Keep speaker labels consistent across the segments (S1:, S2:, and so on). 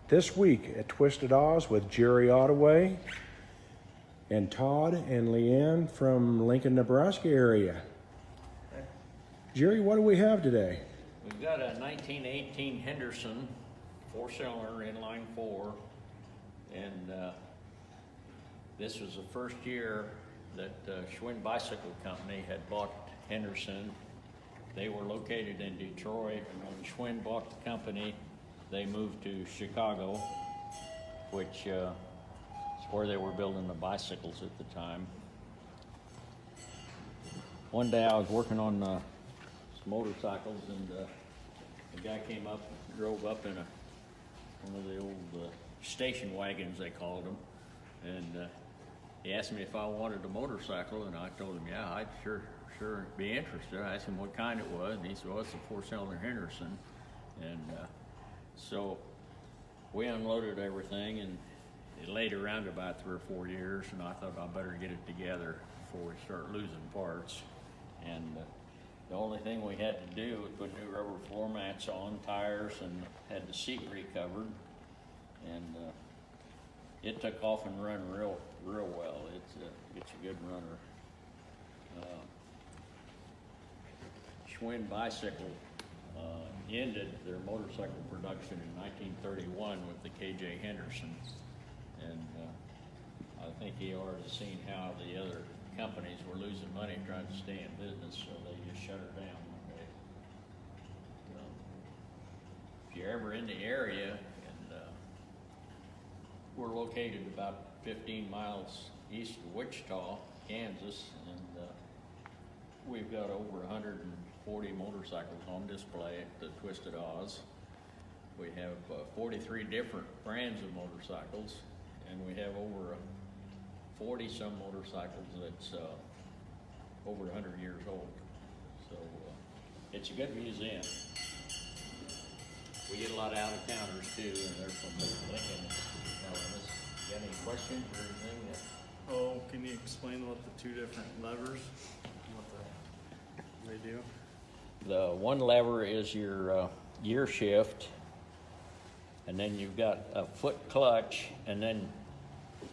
S1: this week at Twisted Oz with Jerry Ottaway and Todd and Leanne from Lincoln, Nebraska area. Jerry, what do we have today?
S2: We've got a 1918 Henderson 4-cylinder inline 4, and this was the first year that Schwinn Bicycle Company had bought Henderson. They were located in Detroit, and when Schwinn bought the company, they moved to Chicago, which is where they were building the bicycles at the time. One day I was working on some motorcycles, and a guy came up, drove up in one of the old station wagons, they called them, and he asked me if I wanted a motorcycle, and I told him, yeah, I'd sure be interested. I asked him what kind it was, and he said, well, it's a 4-cylinder Henderson. And so we unloaded everything, and it laid around about 3 or 4 years, and I thought I'd better get it together before we start losing parts. And the only thing we had to do was put new rubber floor mats on, tires, and had the seat recovered. And it took off and run real well. It's a good runner. Schwinn Bicycle ended their motorcycle production in 1931 with the KJ Henderson, and I think he already seen how the other companies were losing money trying to stay in business, so they just shut her down. Okay. If you're ever in the area, and we're located about 15 miles east of Wichita, Kansas, and we've got over 140 motorcycles on display at the Twisted Oz. We have 43 different brands of motorcycles, and we have over 40-some motorcycles that's over 100 years old. So it's a good museum. We get a lot of out-of-towners too, and they're from Lincoln telling us. You got any questions or anything?
S3: Oh, can you explain what the 2 different levers, they do?
S2: The one lever is your gear shift, and then you've got a foot clutch, and then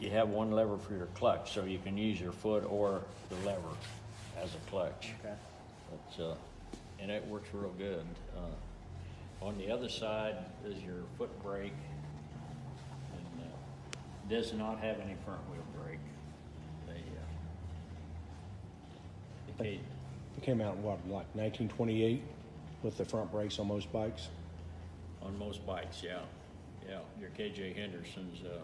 S2: you have one lever for your clutch, so you can use your foot or the lever as a clutch.
S3: Okay.
S2: But, and it works real good. On the other side is your foot brake, and does not have any front wheel brake. They
S1: It came out in what, like 1928 with the front brakes on most bikes?
S2: on most bikes, yeah. Yeah, your KJ Hendersons, I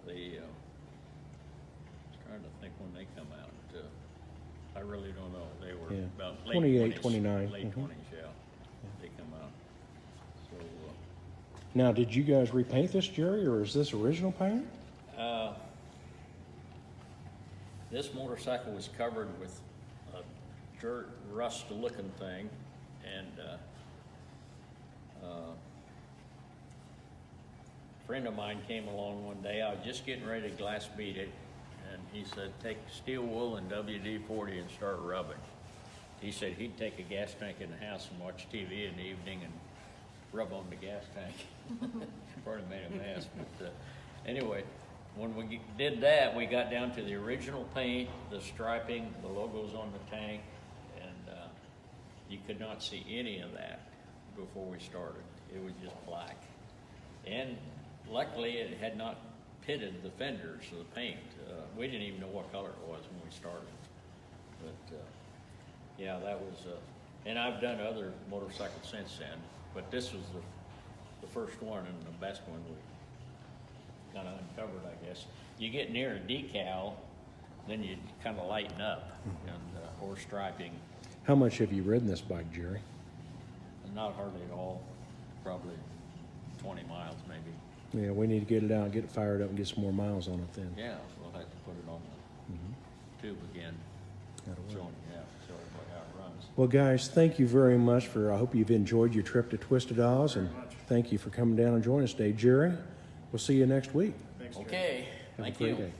S2: was trying to think when they come out. I really don't know. They were about late
S1: 28,
S2: 20s,
S1: 29.
S2: Late 20s, yeah. They come out. So,
S1: Now, did you guys repaint this, Jerry, or is this original paint?
S2: this motorcycle was covered with a dirt rust looking thing, and a friend of mine came along one day. I was just getting ready to glass bead it, and he said, take steel wool and WD-40 and start rubbing. He said he'd take a gas tank in the house and watch TV in the evening and rub on the gas tank. Probably made a mess, but anyway, when we did that, we got down to the original paint, the striping, the logos on the tank, and you could not see any of that before we started. It was just black. And luckily, it had not pitted the fenders of the paint. We didn't even know what color it was when we started. But yeah, that was, and I've done other motorcycles since then, but this was the first one and the best one we kind of uncovered, I guess. You get near a decal, then you kind of lighten up, and or striping.
S1: How much have you ridden this bike, Jerry?
S2: Not hardly at all, probably 20 miles maybe.
S1: Yeah, we need to get it out, get it fired up, and get some more miles on it then.
S2: Yeah, we'll have to put it on the tube again.
S1: That'll work.
S2: Show everybody how it runs.
S1: Well, guys, thank you very much I hope you've enjoyed your trip to Twisted Oz, and thank you for coming down and joining us today. Jerry, we'll see you next week.
S3: Thanks, Jerry.
S2: Okay,
S1: Have
S2: thank
S1: a great
S2: you.
S1: day.